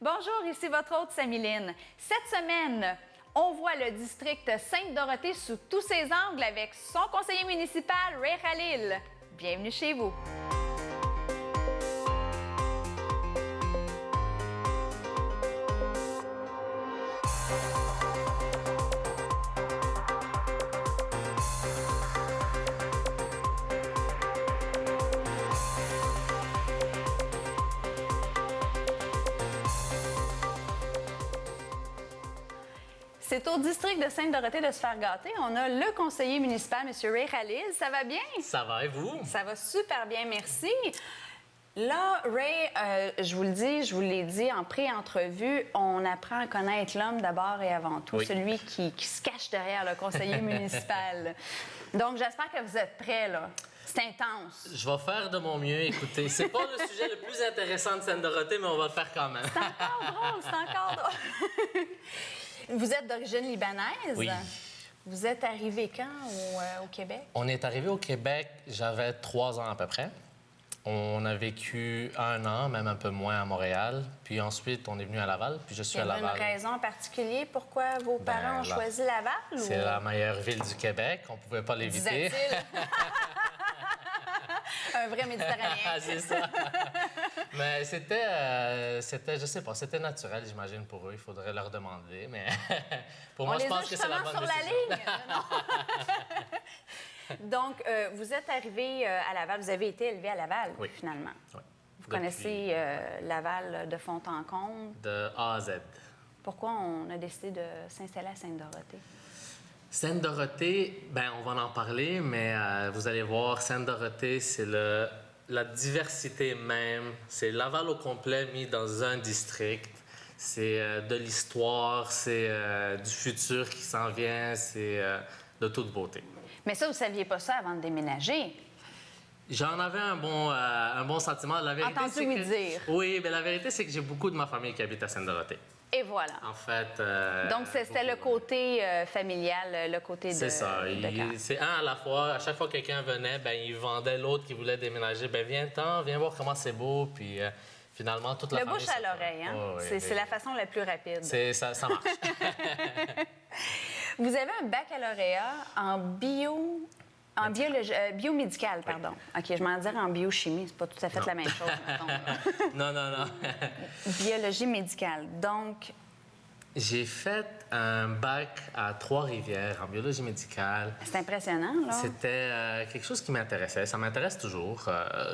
Bonjour, ici votre hôte Samiline. Cette semaine, on voit le district Sainte-Dorothée sous tous ses angles avec son conseiller municipal, Ray Khalil. Bienvenue chez vous. C'est au district de Sainte-Dorothée de se faire gâter. On a le conseiller municipal, M. Ray Khalil. Ça va bien? Ça va, et vous? Ça va super bien, merci. Là, Ray, je vous le dis, je vous l'ai dit en pré-entrevue, on apprend à connaître l'homme d'abord et avant tout, oui. Celui qui se cache derrière le conseiller municipal. Donc, j'espère que vous êtes prêts, là. C'est intense. Je vais faire de mon mieux. Écoutez, c'est pas le sujet le plus intéressant de Sainte-Dorothée, mais on va le faire quand même. C'est encore drôle, c'est encore drôle. Vous êtes d'origine libanaise? Oui. Vous êtes arrivé quand au Québec? On est arrivé au Québec, j'avais 3 ans à peu près. On a vécu 1 an, même un peu moins à Montréal. Puis ensuite, on est venu à Laval, puis je suis à Il y avait Laval. une raison en particulier pourquoi vos parents ont choisi Laval? C'est la meilleure ville du Québec, on pouvait pas l'éviter. Disait-il. Un vrai Méditerranéen. C'est ça. Mais c'était, je sais pas, c'était naturel, j'imagine, pour eux. Il faudrait leur demander, mais pour moi, je pense que c'est la bonne sur décision. La ligne. Non. Donc, vous êtes arrivé à Laval, vous avez été élevé à Laval, oui. Finalement. Oui. Vous connaissez Laval de fond en comble. De A à Z. Pourquoi on a décidé de s'installer à Sainte-Dorothée? Sainte-Dorothée, ben on va en parler, mais vous allez voir, Sainte-Dorothée, c'est la diversité même. C'est Laval au complet mis dans un district. C'est de l'histoire, c'est du futur qui s'en vient, c'est de toute beauté. Mais ça, vous ne saviez pas ça avant de déménager? J'en avais un bon sentiment. La vérité, entendu c'est oui que... dire. Oui, mais la vérité, c'est que j'ai beaucoup de ma famille qui habite à Sainte-Dorothée. Et voilà. En fait... Donc, c'était le côté familial, le côté de... C'est ça. C'est un à la fois. À chaque fois que quelqu'un venait, ben il vendait l'autre qui voulait déménager. Ben viens-t'en, viens voir comment c'est beau. Puis finalement, toute la famille... Le bouche à l'oreille, hein? Oh, oui, c'est la façon la plus rapide. Ça marche. Vous avez un baccalauréat en biomédical, pardon. Oui. OK, je m'en dire en biochimie, c'est pas tout à fait la même chose, mettons. Non. Biologie médicale. Donc... J'ai fait un bac à Trois-Rivières en biologie médicale. C'est impressionnant, là. C'était quelque chose qui m'intéressait. Ça m'intéresse toujours.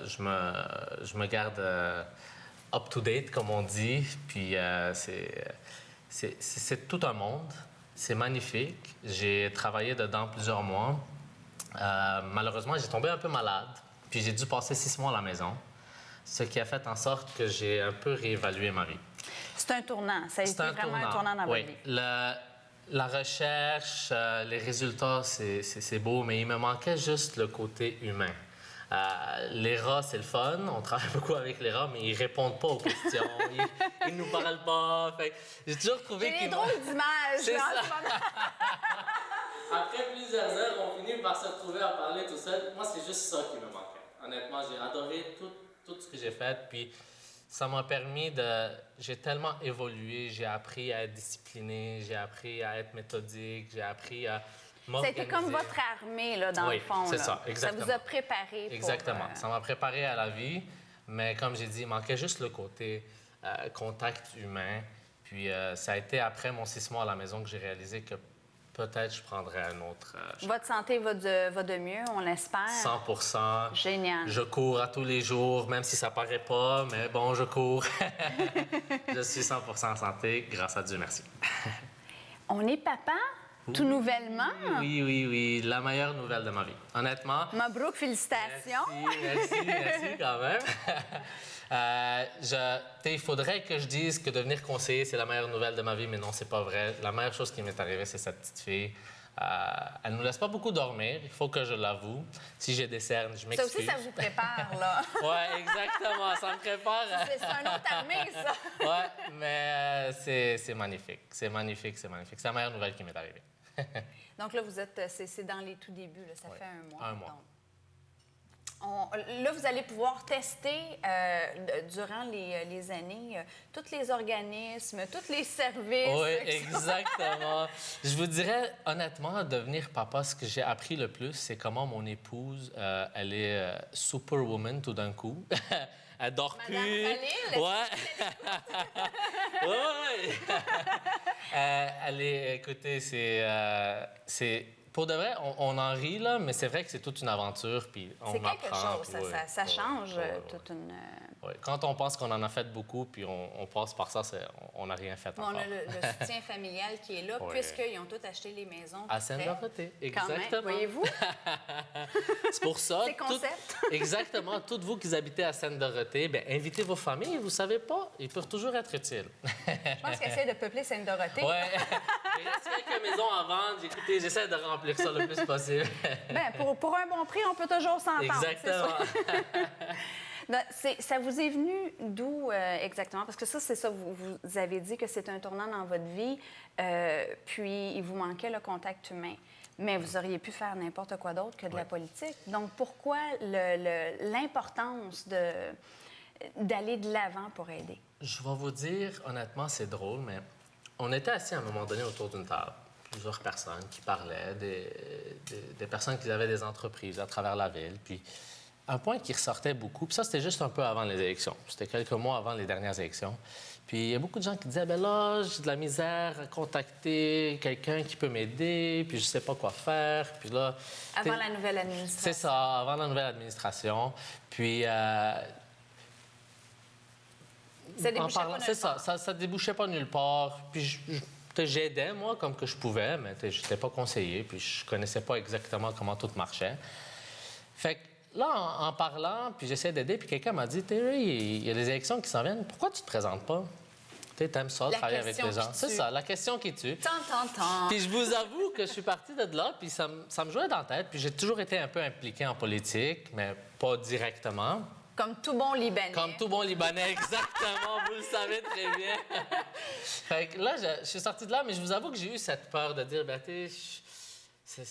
Je me garde up-to-date, comme on dit. Puis c'est tout un monde. C'est magnifique. J'ai travaillé dedans plusieurs mois. Malheureusement, j'ai tombé un peu malade. Puis j'ai dû passer 6 mois à la maison. Ce qui a fait en sorte que j'ai un peu réévalué ma vie. C'est un tournant. Ça a été vraiment un tournant dans votre vie. La recherche, les résultats, c'est beau, mais il me manquait juste le côté humain. Les rats, c'est le fun. On travaille beaucoup avec les rats, mais ils répondent pas aux questions. Ils nous parlent pas. Fait, j'ai toujours trouvé J'ai des drôles d'images. C'est ça. Après plusieurs heures, on finit par se retrouver à parler tout seul. Moi, c'est juste ça qui me manquait. Honnêtement, j'ai adoré tout ce que j'ai fait. Puis ça m'a permis de... J'ai tellement évolué. J'ai appris à être discipliné. J'ai appris à être méthodique. J'ai appris à m'organiser. C'était comme votre armée, là, dans le fond. Oui, c'est là. ça, exactement. Ça vous a préparé pour... Exactement. Ça m'a préparé à la vie. Mais comme j'ai dit, il manquait juste le côté contact humain. Puis ça a été après mon 6 mois à la maison que j'ai réalisé que peut-être je prendrais un autre... Votre santé va de mieux, on l'espère. 100%. Génial. Je cours à tous les jours, même si ça paraît pas, mais bon, je cours. Je suis 100% en santé, grâce à Dieu, merci. On est papa, tout nouvellement. Oui. La meilleure nouvelle de ma vie. Honnêtement. Mabrouk, félicitations. Merci quand même. Il faudrait que je dise que devenir conseiller, c'est la meilleure nouvelle de ma vie, mais non, c'est pas vrai. La meilleure chose qui m'est arrivée, c'est cette petite fille. Elle nous laisse pas beaucoup dormir, il faut que je l'avoue. Si j'ai des cernes, je m'excuse. Ça aussi, ça vous prépare, là. Oui, exactement, ça me prépare. C'est un autre armée, ça. Oui, mais c'est magnifique. C'est magnifique. C'est la meilleure nouvelle qui m'est arrivée. Donc là, vous êtes, c'est dans les tout débuts, là. Ça fait 1 mois. 1 mois. Donc. Là, vous allez pouvoir tester durant les années tous les organismes, tous les services. Oui, exactement. Je vous dirais, honnêtement, devenir papa, ce que j'ai appris le plus, c'est comment mon épouse, elle est superwoman tout d'un coup. Elle dort Madame plus. Khalil, Ouais. Elle est, écoutez, c'est pour de vrai, on en rit, là, mais c'est vrai que c'est toute une aventure, puis on c'est quelque apprend. chose, Puis, ça change toute une... Ouais. Quand on pense qu'on en a fait beaucoup, puis on passe par ça, on n'a rien fait encore. On a le soutien familial qui est là, Ouais. puisqu'ils ont tous acheté les maisons. À Sainte-Dorothée, Quand même, exactement. voyez-vous? C'est pour ça. C'est concept. Exactement. Toutes vous qui habitez à Sainte-Dorothée, bien, invitez vos familles. Vous savez pas, ils peuvent toujours être utiles. Je pense qu'essayer de peupler Sainte-Dorothée. Ouais. Il reste quelques maisons à vendre. Écoutez, j'essaie de remplir ça le plus possible. Bien, pour un bon prix, on peut toujours s'entendre. Exactement. Ça vous est venu d'où exactement? Parce que ça, c'est ça, vous avez dit que c'est un tournant dans votre vie, puis il vous manquait le contact humain. Mais vous auriez pu faire n'importe quoi d'autre que de la politique. Donc, pourquoi l'importance d'aller de l'avant pour aider? Je vais vous dire, honnêtement, c'est drôle, mais on était assis à un moment donné autour d'une table. Plusieurs personnes qui parlaient, des personnes qui avaient des entreprises à travers la ville. Puis un point qui ressortait beaucoup, puis ça, c'était juste un peu avant les élections. C'était quelques mois avant les dernières élections. Puis il y a beaucoup de gens qui disaient, bien là, j'ai de la misère à contacter quelqu'un qui peut m'aider, puis je sais pas quoi faire. Puis là... Avant la nouvelle administration. C'est ça, avant la nouvelle administration. Puis... ça débouchait pas nulle part. Ça débouchait pas nulle part. Puis j'aidais, moi, comme que je pouvais, mais je n'étais pas conseiller, puis je connaissais pas exactement comment tout marchait. Fait que là, en parlant, puis j'essayais d'aider, puis quelqu'un m'a dit, Terry, il y a des élections qui s'en viennent, pourquoi tu te présentes pas? Tu aimes ça, travailler avec les gens. C'est ça, la question qui tue. Tant. Puis je vous avoue que je suis partie de là, puis ça me jouait dans la tête, puis j'ai toujours été un peu impliqué en politique, mais pas directement. Comme tout bon Libanais. Comme tout bon Libanais, exactement, vous le savez très bien. Fait que là, je suis sortie de là, mais je vous avoue que j'ai eu cette peur de dire, ben, tu sais,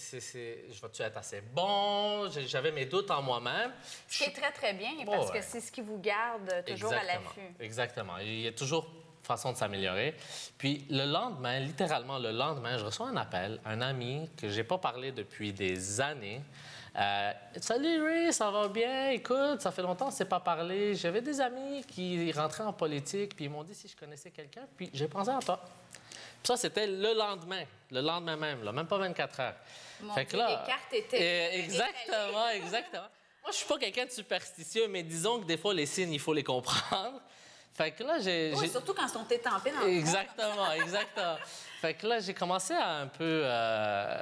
je vais-tu être assez bon? J'avais mes doutes en moi-même. Ce qui est très, très bien, parce que c'est ce qui vous garde toujours à l'affût. Exactement. Il y a toujours façon de s'améliorer. Puis le lendemain, littéralement le lendemain, je reçois un appel, un ami que j'ai pas parlé depuis des années. Salut Ray, ça va bien? Écoute, ça fait longtemps qu'on ne s'est pas parlé. J'avais des amis qui rentraient en politique, puis ils m'ont dit si je connaissais quelqu'un, puis j'ai pensé à toi. Puis ça, c'était le lendemain même, là, même pas 24 heures. Fait que là, les cartes étaient... Exactement. Moi, je suis pas quelqu'un de superstitieux, mais disons que des fois, les signes, il faut les comprendre. Fait que là, Oui, surtout quand ils sont étampés dans le Exactement. Fait que là, j'ai commencé à un peu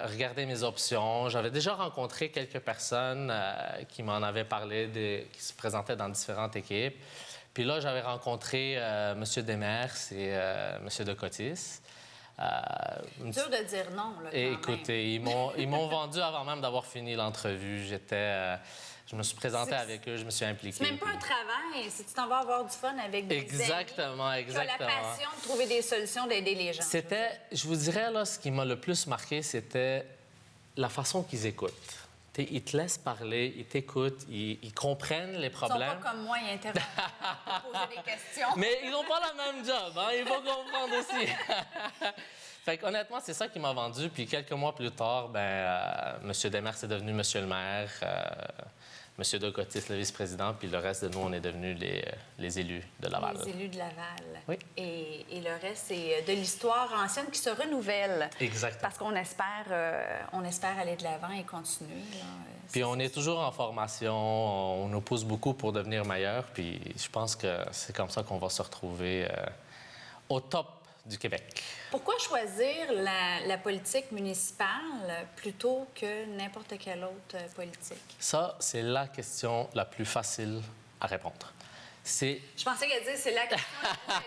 regarder mes options. J'avais déjà rencontré quelques personnes qui m'en avaient parlé, qui se présentaient dans différentes équipes. Puis là, j'avais rencontré M. Demers et M. de Cotis. Dur de dire non, là, quand écoutez, ils m'ont vendu avant même d'avoir fini l'entrevue. Je me suis présenté avec eux, je me suis impliqué. C'est même pas un travail, c'est que tu t'en vas avoir du fun avec des amis. Exactement. Tu as la passion de trouver des solutions, d'aider les gens. Je vous dirais, là, ce qui m'a le plus marqué, c'était la façon qu'ils écoutent. Ils te laissent parler, ils t'écoutent, ils comprennent les problèmes. Ils sont pas comme moi, ils interviennent pour poser des questions. Mais ils n'ont pas le même job, hein? Il faut comprendre aussi. Fait honnêtement, c'est ça qui m'a vendu. Puis quelques mois plus tard, M. Demers est devenu M. le maire. M. de Cotis, le vice-président, puis le reste de nous, on est devenus les élus de Laval. Les élus de Laval. Oui. Et le reste, c'est de l'histoire ancienne qui se renouvelle. Exactement. Parce qu'on espère aller de l'avant et continuer. Là. Puis on est toujours en formation, on nous pousse beaucoup pour devenir meilleurs, puis je pense que c'est comme ça qu'on va se retrouver au top du Québec. Pourquoi choisir la politique municipale plutôt que n'importe quelle autre politique? Ça, c'est la question la plus facile à répondre. Je pensais qu'elle disait c'est la question la plus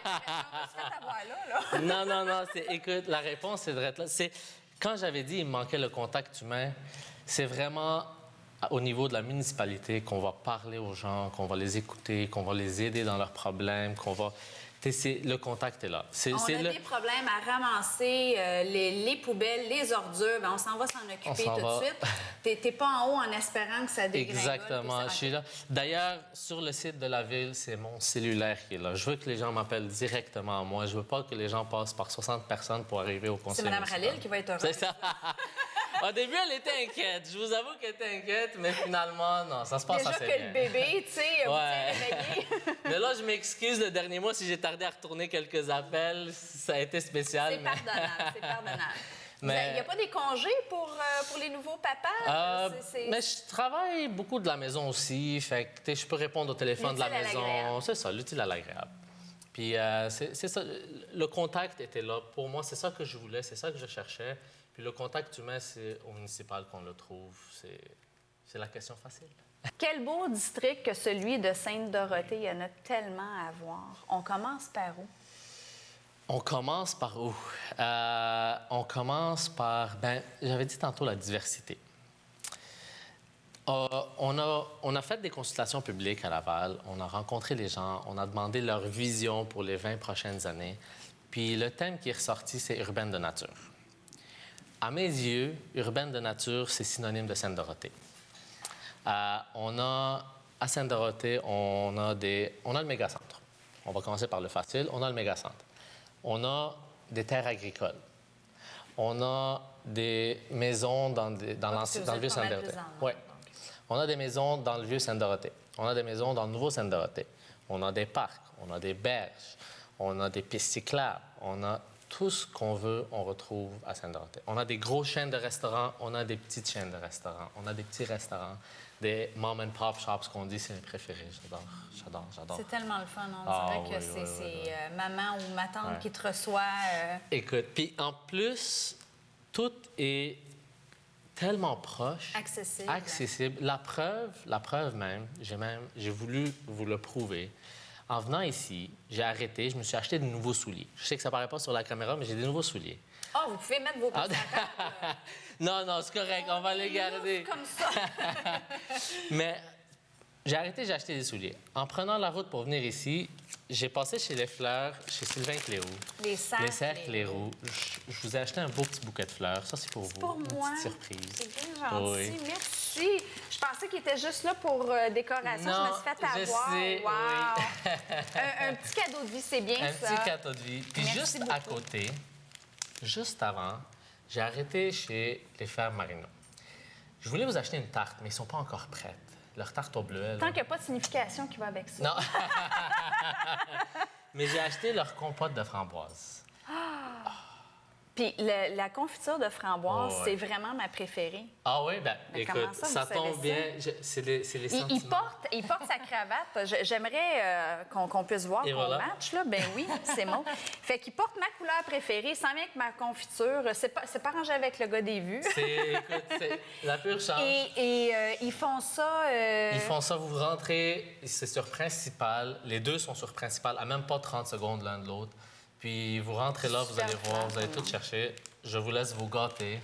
facile. Non. Écoute, la réponse, c'est de être là. Quand j'avais dit qu'il me manquait le contact humain, c'est vraiment au niveau de la municipalité qu'on va parler aux gens, qu'on va les écouter, qu'on va les aider dans leurs problèmes, qu'on va Le contact est là. On a des problèmes à ramasser les poubelles, les ordures. Bien, on s'en va s'en occuper tout de suite. T'es pas en haut en espérant que ça dégringole. Exactement, je suis là. D'ailleurs, sur le site de la ville, c'est mon cellulaire qui est là. Je veux que les gens m'appellent directement à moi. Je veux pas que les gens passent par 60 personnes pour arriver au conseil municipal. C'est Mme municipal. Khalil qui va être heureuse. C'est ça. Au début, elle était inquiète. Je vous avoue qu'elle était inquiète, mais finalement, non, ça se passe assez bien. Déjà que le bébé, tu sais, ouais. Mais là, je m'excuse le dernier mois si j'ai tardé à retourner quelques appels. Ça a été spécial. C'est pardonnable, c'est pardonnable. Mais il n'y a pas des congés pour les nouveaux papas? Mais je travaille beaucoup de la maison aussi. Fait que je peux répondre au téléphone de la maison. C'est ça, l'utile à l'agréable. Puis c'est ça, le contact était là. Pour moi, c'est ça que je voulais, c'est ça que je cherchais. Puis le contact humain, c'est au municipal qu'on le trouve. C'est la question facile. Quel beau district que celui de Sainte-Dorothée. Il y en a tellement à voir. On commence par où? On commence par où? On commence par, j'avais dit tantôt la diversité. On a fait des consultations publiques à Laval. On a rencontré les gens. On a demandé leur vision pour les 20 prochaines années. Puis le thème qui est ressorti, c'est urbaine de nature. À mes yeux, urbaine de nature, c'est synonyme de Sainte-Dorothée. À Sainte-Dorothée, on a le mégacentre. On va commencer par le facile. On a le mégacentre. On a des terres agricoles. On a des maisons dans le vieux Sainte-Dorothée. Oui. On a des maisons dans le vieux Sainte-Dorothée. On a des maisons dans le nouveau Sainte-Dorothée. On a des parcs, on a des berges, on a des pistes cyclables, on a tout ce qu'on veut, on retrouve à Sainte-Dorothée. On a des grosses chaînes de restaurants, on a des petites chaînes de restaurants, on a des petits restaurants, des mom and pop shops qu'on dit, c'est mes préférés. J'adore. C'est tellement le fun. On dirait que c'est maman ou ma tante qui te reçoit. Écoute, puis en plus, tout est tellement proche. Accessible. La preuve même, j'ai voulu vous le prouver. En venant ici, j'ai arrêté, je me suis acheté de nouveaux souliers. Je sais que ça paraît pas sur la caméra, mais j'ai des nouveaux souliers. Ah, vous pouvez mettre vos petits Non, c'est correct, on va les garder. Comme ça. Mais j'ai arrêté, j'ai acheté des souliers. En prenant la route pour venir ici, j'ai passé chez Les Fleurs, chez Sylvain Cléroux. Les Serres Cléroux. Je vous ai acheté un beau petit bouquet de fleurs. Ça, c'est pour vous. Pour moi. Une petite surprise. C'est bien gentil. Oui. Merci. Je pensais qu'il était juste là pour décoration. Non, je me suis fait avoir. Sais, wow. Oui. un petit cadeau de vie, c'est bien ça. Un petit cadeau de vie. Puis merci juste beaucoup. À côté, juste avant, j'ai arrêté chez Les Frères Marino. Je voulais vous acheter une tarte, mais ils ne sont pas encore prêtes. Leur tarte au bleuet. Tant qu'il n'y a pas de signification qui va avec ça. Non. Mais j'ai acheté leur compote de framboise. Puis la confiture de framboise, c'est vraiment ma préférée. Ah oui? Écoute, ça tombe bien. C'est les sentiments. Il porte sa cravate. J'aimerais qu'on puisse voir qu'on match, là. Ben oui, c'est moi. Fait qu'il porte ma couleur préférée, sans bien que ma confiture. C'est pas rangé avec le gars des vues. Écoute, c'est la pure chance. Et ils font ça... Ils font ça, vous rentrez, c'est sur Principal. Les deux sont sur Principal, à même pas 30 secondes l'un de l'autre. Puis vous rentrez là, vous allez voir, vous allez tout chercher. Je vous laisse vous gâter.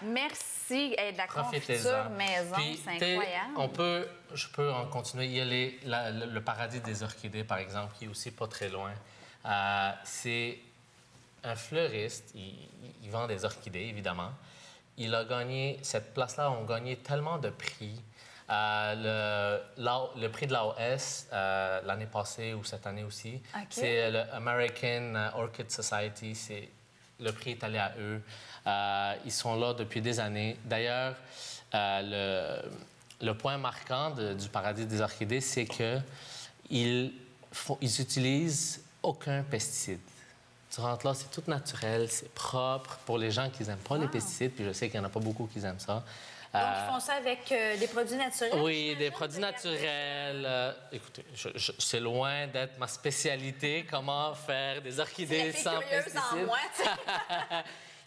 Merci. De la confiture maison, c'est incroyable. Je peux en continuer. Il y a le paradis des orchidées, par exemple, qui est aussi pas très loin. C'est un fleuriste. Il vend des orchidées, évidemment. Il a gagné... Cette place-là a gagné tellement de prix. Le prix de l'AOS l'année passée ou cette année aussi, c'est le American Orchid Society. Le prix est allé à eux. Ils sont là depuis des années. D'ailleurs, le point marquant du paradis des orchidées, c'est qu'ils utilisent aucun pesticide. Tu rentres là, c'est tout naturel, c'est propre. Pour les gens qui n'aiment pas les pesticides, puis je sais qu'il n'y en a pas beaucoup qui aiment ça. Donc, ils font ça avec des produits naturels? Oui, des produits naturels. Écoutez, c'est loin d'être ma spécialité, comment faire des orchidées sans pesticides. En moi,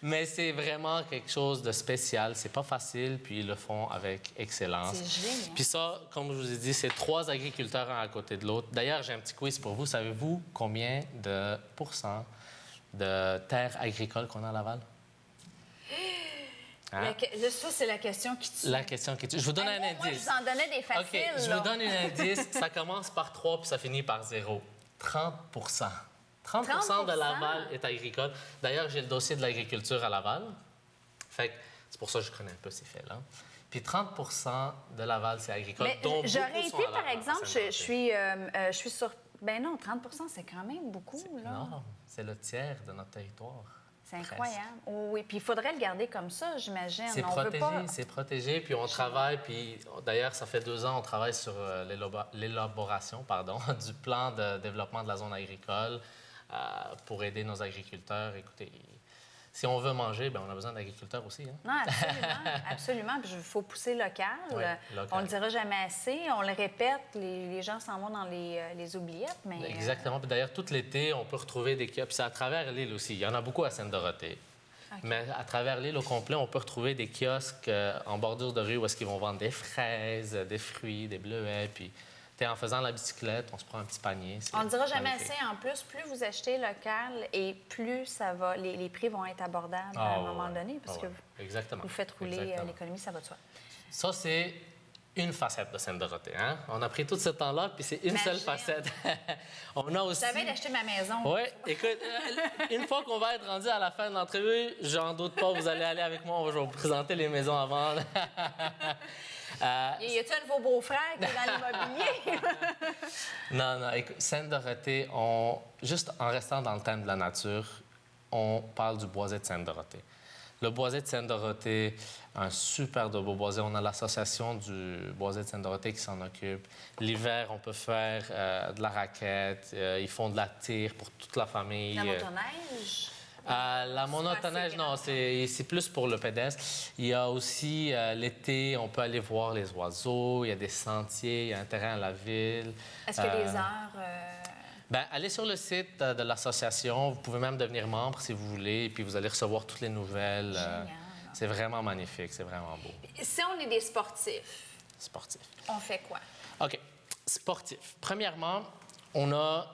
Mais c'est vraiment quelque chose de spécial. C'est pas facile, puis ils le font avec excellence. C'est génial. Puis ça, comme je vous ai dit, c'est 3 agriculteurs un à côté de l'autre. D'ailleurs, j'ai un petit quiz pour vous. Savez-vous combien de pourcents de terres agricoles qu'on a à Laval? Hein? Ça, c'est la question qui tue. La question qui tue. Je vous donne un indice. Moi, je vous en donnais des faciles. OK, je vous donne un indice. Ça commence par 3 puis ça finit par 0. 30 %. 30 de Laval est agricole. D'ailleurs, j'ai le dossier de l'agriculture à Laval. Fait que c'est pour ça que je connais un peu ces faits-là. Puis 30 de Laval, c'est agricole. Mais dont j'aurais beaucoup sont été, à par Laval, exemple, à je suis sur... Ben non, 30 c'est quand même beaucoup, là. Non, c'est le tiers de notre territoire. C'est incroyable. Oh, oui, puis il faudrait le garder comme ça, j'imagine. C'est protégé, c'est protégé. Puis on travaille, puis d'ailleurs, ça fait 2 ans, on travaille sur l'élaboration du plan de développement de la zone agricole pour aider nos agriculteurs. Écoutez, si on veut manger, bien, on a besoin d'agriculteurs aussi. Hein? Non, absolument, absolument. Puis il faut pousser local. Oui, local. On le dira jamais assez. On le répète, les gens s'en vont dans les oubliettes, mais... Exactement. Puis d'ailleurs, tout l'été, on peut retrouver des kiosques. Puis c'est à travers l'île aussi. Il y en a beaucoup à Sainte-Dorothée. Okay. Mais à travers l'île au complet, on peut retrouver des kiosques en bordure de rue où est-ce qu'ils vont vendre des fraises, des fruits, des bleuets. Puis en faisant la bicyclette, on se prend un petit panier. On ne dira jamais assez. En plus, plus vous achetez local et plus ça va, les prix vont être abordables à un moment donné parce que vous faites rouler l'économie, ça va de soi. Ça, c'est une facette de Sainte-Dorothée. Hein? On a pris tout ce temps-là, puis c'est une seule facette. On a aussi... Je savais d'acheter ma maison. Oui, écoute, une fois qu'on va être rendu à la fin de l'entrevue, j'en doute pas, vous allez aller avec moi, je vais vous présenter les maisons à vendre. Y a-t-il un de vos beaux-frères qui est dans l'immobilier? Non, écoute, Sainte-Dorothée, juste en restant dans le thème de la nature, on parle du boisé de Sainte-Dorothée. Le boisé de Sainte-Dorothée, un super de beau boisé. On a l'association du boisé de Sainte-Dorothée qui s'en occupe. L'hiver, on peut faire de la raquette. Ils font de la tire pour toute la famille. La motoneige? La motoneige, non, c'est plus pour le pédestre. Il y a aussi l'été, on peut aller voir les oiseaux. Il y a des sentiers, il y a un terrain à la ville. Est-ce que les heures... Bien, allez sur le site de l'association. Vous pouvez même devenir membre si vous voulez, et puis vous allez recevoir toutes les nouvelles. Génial. C'est vraiment magnifique, c'est vraiment beau. Si on est des sportifs, on fait quoi? OK. Sportif. Premièrement, on a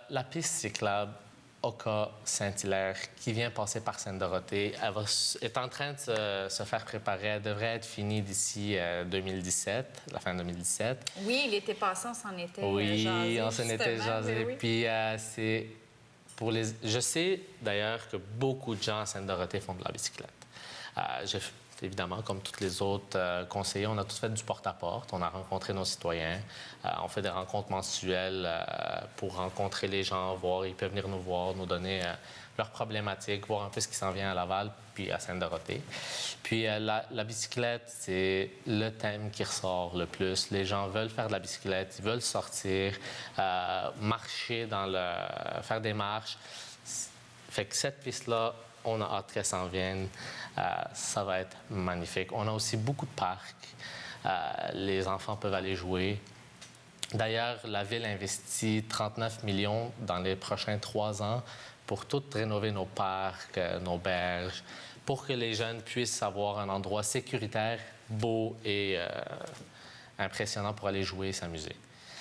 la piste cyclable Oka Saint-Hilaire qui vient passer par Sainte-Dorothée. Elle est en train de se faire préparer. Elle devrait être finie d'ici 2017, la fin 2017. Oui, l'été passé, on s'en était jasé. Oui, on s'en était jasé. Oui. Puis c'est pour les... Je sais d'ailleurs que beaucoup de gens à Sainte-Dorothée font de la bicyclette. Évidemment, comme tous les autres conseillers, on a tous fait du porte-à-porte. On a rencontré nos citoyens. On fait des rencontres mensuelles pour rencontrer les gens, voir. Ils peuvent venir nous voir, nous donner leurs problématiques, voir un peu ce qui s'en vient à Laval puis à Sainte-Dorothée. Puis la bicyclette, c'est le thème qui ressort le plus. Les gens veulent faire de la bicyclette, ils veulent sortir, marcher, faire des marches. Fait que cette piste-là, on a hâte qu'elle s'en vienne. Ça va être magnifique. On a aussi beaucoup de parcs. Les enfants peuvent aller jouer. D'ailleurs, la Ville investit 39 millions dans les prochains 3 ans pour tout rénover nos parcs, nos berges, pour que les jeunes puissent avoir un endroit sécuritaire, beau et impressionnant pour aller jouer et s'amuser.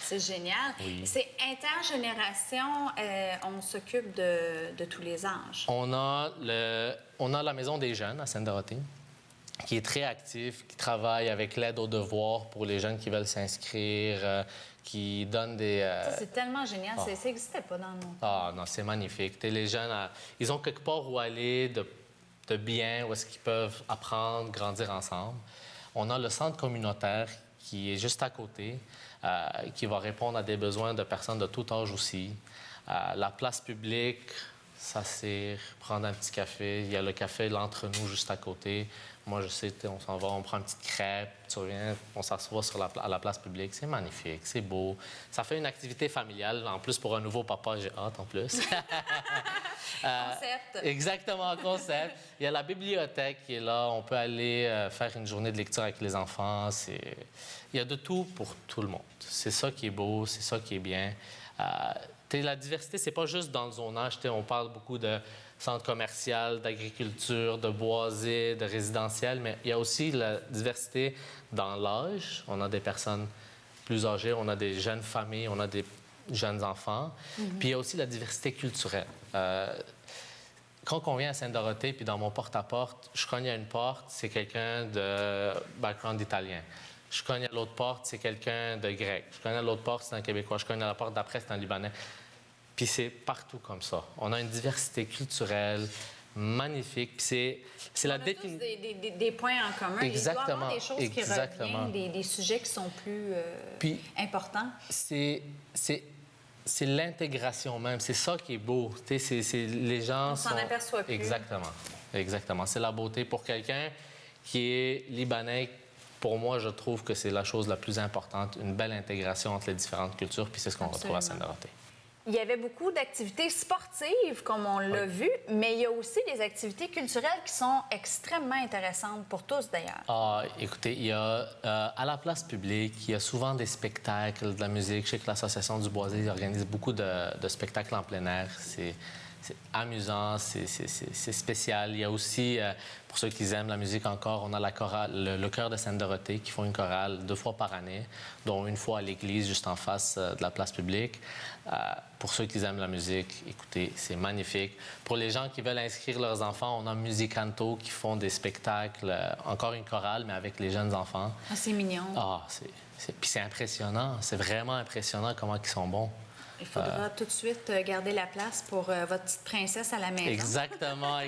C'est génial. Oui. C'est intergénération, on s'occupe de tous les âges. On a la Maison des jeunes à Sainte-Dorothée, qui est très active, qui travaille avec l'aide aux devoirs pour les jeunes qui veulent s'inscrire, qui donne des... Ça, c'est tellement génial. Ça n'existait pas dans nos temps. Ah non, c'est magnifique. Les jeunes, ils ont quelque part où aller de bien, où est-ce qu'ils peuvent apprendre, grandir ensemble. On a le centre communautaire qui est juste à côté, qui va répondre à des besoins de personnes de tout âge aussi. La place publique, s'asseoir, prendre un petit café. Il y a le café l'entre-nous juste à côté. Moi, je sais, on s'en va, on prend une petite crêpe, tu reviens, on s'assoit à la place publique. C'est magnifique, c'est beau. Ça fait une activité familiale. En plus, pour un nouveau papa, j'ai hâte en plus. Concept. Exactement, concept. Il y a la bibliothèque qui est là. On peut aller faire une journée de lecture avec les enfants. Il y a de tout pour tout le monde. C'est ça qui est beau, c'est ça qui est bien. La diversité, c'est pas juste dans le zonage. On parle beaucoup de centre commercial, d'agriculture, de boisé, de résidentiel, mais il y a aussi la diversité dans l'âge. On a des personnes plus âgées, on a des jeunes familles, on a des jeunes enfants. Mm-hmm. Puis il y a aussi la diversité culturelle. Quand on vient à Sainte-Dorothée, puis dans mon porte-à-porte, je cogne à une porte, c'est quelqu'un de background italien. Je cogne à l'autre porte, c'est quelqu'un de grec. Je cogne à l'autre porte, c'est un Québécois. Je cogne à la porte d'après, c'est un Libanais. Puis c'est partout comme ça. On a une diversité culturelle magnifique. Puis c'est la définition. Des points en commun. Exactement. Il doit y avoir des choses qui reviennent, des sujets qui sont plus importants. C'est l'intégration même. C'est ça qui est beau. Les gens on s'en aperçoit plus. Exactement. C'est la beauté. Pour quelqu'un qui est libanais, pour moi, je trouve que c'est la chose la plus importante, une belle intégration entre les différentes cultures, puis c'est ce qu'on retrouve à Sainte-Dorothée. Il y avait beaucoup d'activités sportives, comme on l'a vu, mais il y a aussi des activités culturelles qui sont extrêmement intéressantes pour tous, d'ailleurs. Ah, écoutez, il y a à la place publique, il y a souvent des spectacles, de la musique. Je sais que l'Association du Boisé organise beaucoup de spectacles en plein air. C'est amusant, c'est spécial. Il y a aussi, pour ceux qui aiment la musique encore, on a la chorale, le chœur de Sainte-Dorothée qui font une chorale 2 fois par année, dont une fois à l'église, juste en face de la place publique. Pour ceux qui aiment la musique, écoutez, c'est magnifique. Pour les gens qui veulent inscrire leurs enfants, on a Musicanto qui font des spectacles, encore une chorale, mais avec les jeunes enfants. Ah, c'est mignon. Ah, puis c'est impressionnant. C'est vraiment impressionnant comment ils sont bons. Il faudra tout de suite garder la place pour votre petite princesse à la maison. Exactement.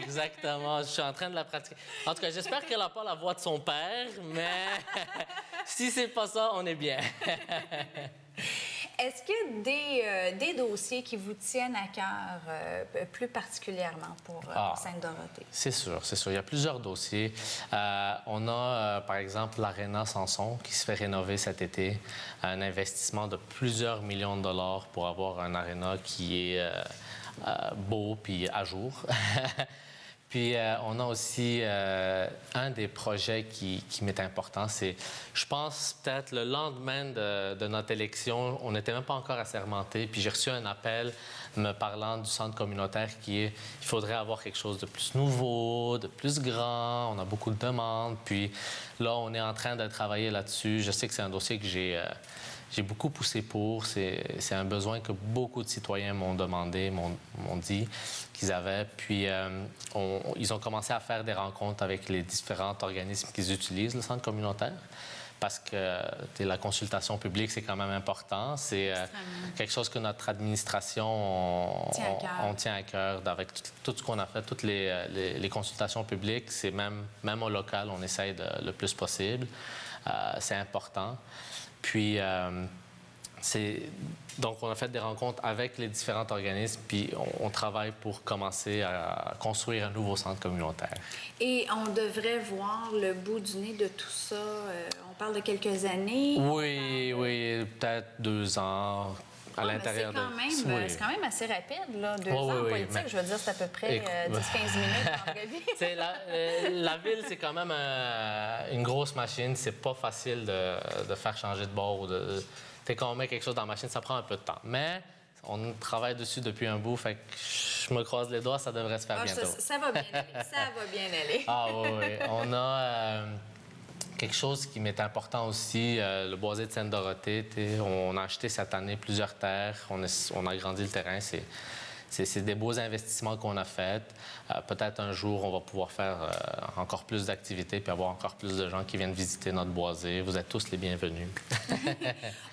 Je suis en train de la pratiquer. En tout cas, j'espère qu'elle n'a pas la voix de son père, mais si c'est pas ça, on est bien. Est-ce qu'il y a des dossiers qui vous tiennent à cœur plus particulièrement pour Sainte-Dorothée? C'est sûr. Il y a plusieurs dossiers. On a, par exemple, l'Aréna Samson qui se fait rénover cet été. Un investissement de plusieurs millions de dollars pour avoir un aréna qui est beau puis à jour. Puis on a aussi un des projets qui m'est important, c'est, je pense, peut-être le lendemain de notre élection, on n'était même pas encore assermenté, puis j'ai reçu un appel me parlant du centre communautaire qui est, il faudrait avoir quelque chose de plus nouveau, de plus grand, on a beaucoup de demandes, puis là, on est en train de travailler là-dessus. Je sais que c'est un dossier que j'ai beaucoup poussé pour. C'est un besoin que beaucoup de citoyens m'ont demandé, m'ont dit qu'ils avaient. Puis, ils ont commencé à faire des rencontres avec les différents organismes qui utilisent le centre communautaire. Parce que la consultation publique, c'est quand même important. C'est quelque chose que notre administration, on tient à cœur. Avec tout ce qu'on a fait, toutes les consultations publiques, c'est même au local, on essaye le plus possible. C'est important. Puis, donc, on a fait des rencontres avec les différents organismes, puis on travaille pour commencer à construire un nouveau centre communautaire. Et on devrait voir le bout du nez de tout ça. On parle de quelques années. Oui, peut-être 2 ans. À l'intérieur c'est quand même assez rapide, là. 2 ans en politique, mais, je veux dire, c'est à peu près 10-15 minutes en vraie vie. La ville, c'est quand même une grosse machine. C'est pas facile de faire changer de bord. Quand on met quelque chose dans la machine, ça prend un peu de temps. Mais on travaille dessus depuis un bout, fait que je me croise les doigts, ça devrait se faire bientôt. Ça va bien aller, ça va bien aller. Ah oui. On a... quelque chose qui m'est important aussi, le boisé de Sainte-Dorothée. On a acheté cette année plusieurs terres, on a agrandi le terrain. C'est des beaux investissements qu'on a faits. Peut-être un jour, on va pouvoir faire encore plus d'activités puis avoir encore plus de gens qui viennent visiter notre boisé. Vous êtes tous les bienvenus.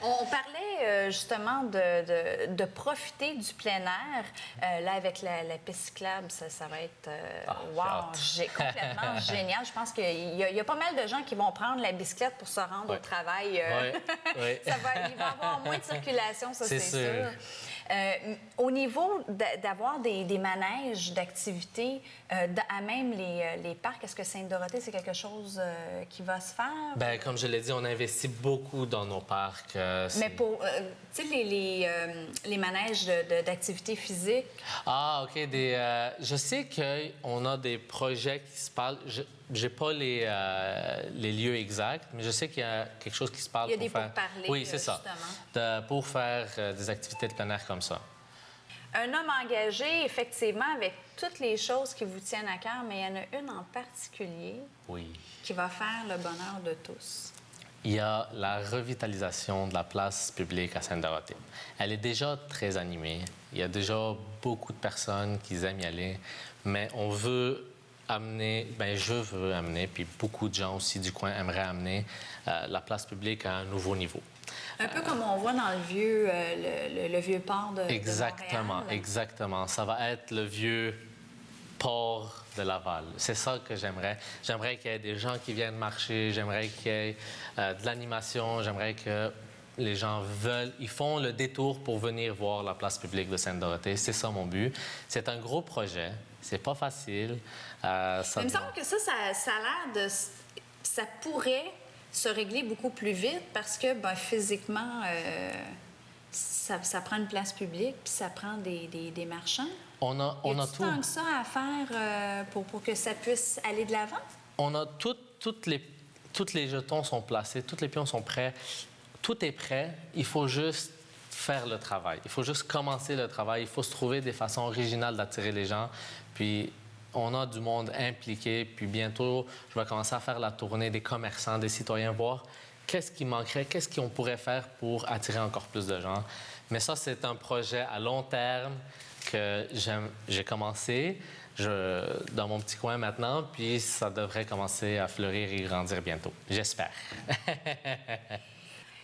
On parlait justement de profiter du plein air. Là, avec la piste cyclable, ça va être complètement génial. Je pense qu'il y a pas mal de gens qui vont prendre la bicyclette pour se rendre au travail. Oui. Il va y avoir moins de circulation, ça, c'est sûr. Au niveau d'avoir des manèges d'activités, à même les parcs, est-ce que Sainte-Dorothée, c'est quelque chose qui va se faire? Bien, comme je l'ai dit, on investit beaucoup dans nos parcs. Mais pour, tu sais, les manèges d'activités physiques? Ah, OK. Je sais qu'on a des projets qui se parlent. Je n'ai pas les lieux exacts, mais je sais qu'il y a quelque chose qui se parle. Il y a des pourparlers, oui, c'est ça. Pour faire des activités de plein air comme ça. Un homme engagé, effectivement, avec toutes les choses qui vous tiennent à cœur, mais il y en a une en particulier qui va faire le bonheur de tous. Il y a la revitalisation de la place publique à Sainte-Dorothée. Elle est déjà très animée. Il y a déjà beaucoup de personnes qui aiment y aller, mais on veut amener, je veux amener, puis beaucoup de gens aussi du coin aimeraient amener la place publique à un nouveau niveau. Un peu comme on voit dans le vieux, le vieux port de Exactement, Montréal. exactement. Ça va être le vieux port de Laval. C'est ça que j'aimerais. J'aimerais qu'il y ait des gens qui viennent marcher, j'aimerais qu'il y ait de l'animation, j'aimerais que les gens ils font le détour pour venir voir la place publique de Sainte-Dorothée. C'est ça mon but. C'est un gros projet. C'est pas facile. Il me semble que ça a l'air de... Ça pourrait se régler beaucoup plus vite parce que, physiquement, ça prend une place publique puis ça prend des marchands. On a tout. Tant que ça à faire pour que ça puisse aller de l'avant? On a toutes les jetons sont placés, tous les pions sont prêts. Tout est prêt. Il faut juste faire le travail. Il faut juste commencer le travail. Il faut se trouver des façons originales d'attirer les gens. Puis, on a du monde impliqué. Puis, bientôt, je vais commencer à faire la tournée des commerçants, des citoyens, voir qu'est-ce qui manquerait, qu'est-ce qu'on pourrait faire pour attirer encore plus de gens. Mais ça, c'est un projet à long terme que j'ai commencé dans mon petit coin maintenant. Puis, ça devrait commencer à fleurir et grandir bientôt. J'espère.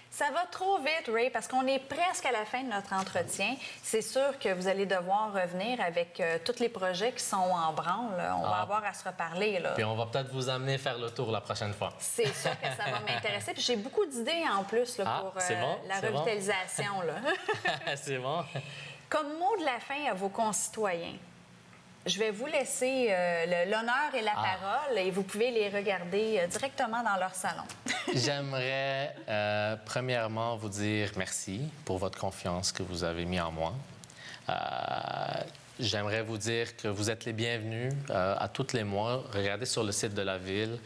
Ça va trop vite, Ray, parce qu'on est presque à la fin de notre entretien. C'est sûr que vous allez devoir revenir avec tous les projets qui sont en branle. On va avoir à se reparler, là. Puis on va peut-être vous amener faire le tour la prochaine fois. C'est sûr que ça va m'intéresser. Puis j'ai beaucoup d'idées en plus là, pour la revitalisation. Là. C'est bon. Comme mot de la fin à vos concitoyens, je vais vous laisser l'honneur et la parole et vous pouvez les regarder directement dans leur salon. J'aimerais premièrement vous dire merci pour votre confiance que vous avez mis en moi. J'aimerais vous dire que vous êtes les bienvenus à tous les mois. Regardez sur le site de la Ville.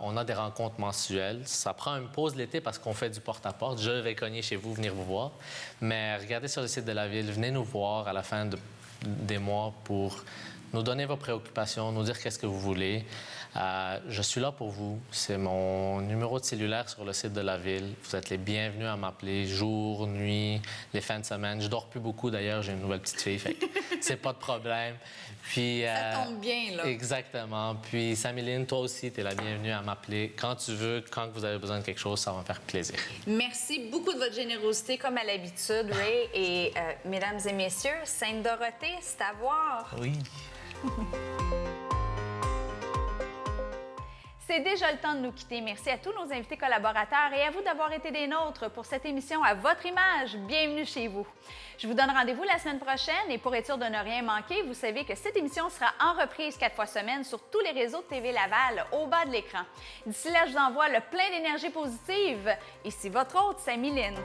On a des rencontres mensuelles. Ça prend une pause l'été parce qu'on fait du porte-à-porte. Je vais cogner chez vous, venir vous voir. Mais regardez sur le site de la Ville. Venez nous voir à la fin des mois pour nous donner vos préoccupations, nous dire qu'est-ce que vous voulez. Je suis là pour vous. C'est mon numéro de cellulaire sur le site de la Ville. Vous êtes les bienvenus à m'appeler jour, nuit, les fins de semaine. Je dors plus beaucoup d'ailleurs, j'ai une nouvelle petite fille, fait que c'est pas de problème. Puis, ça tombe bien, là. Exactement. Puis, Samiline, toi aussi, tu es la bienvenue à m'appeler quand tu veux, quand vous avez besoin de quelque chose, ça va me faire plaisir. Merci beaucoup de votre générosité, comme à l'habitude, Ray. Et mesdames et messieurs, Sainte-Dorothée, c'est à voir. Oui. C'est déjà le temps de nous quitter. Merci à tous nos invités collaborateurs et à vous d'avoir été des nôtres pour cette émission à votre image. Bienvenue chez vous. Je vous donne rendez-vous la semaine prochaine et pour être sûr de ne rien manquer, vous savez que cette émission sera en reprise 4 fois semaine sur tous les réseaux de TV Laval au bas de l'écran. D'ici là, je vous envoie le plein d'énergie positive. Ici votre hôte, Samiline.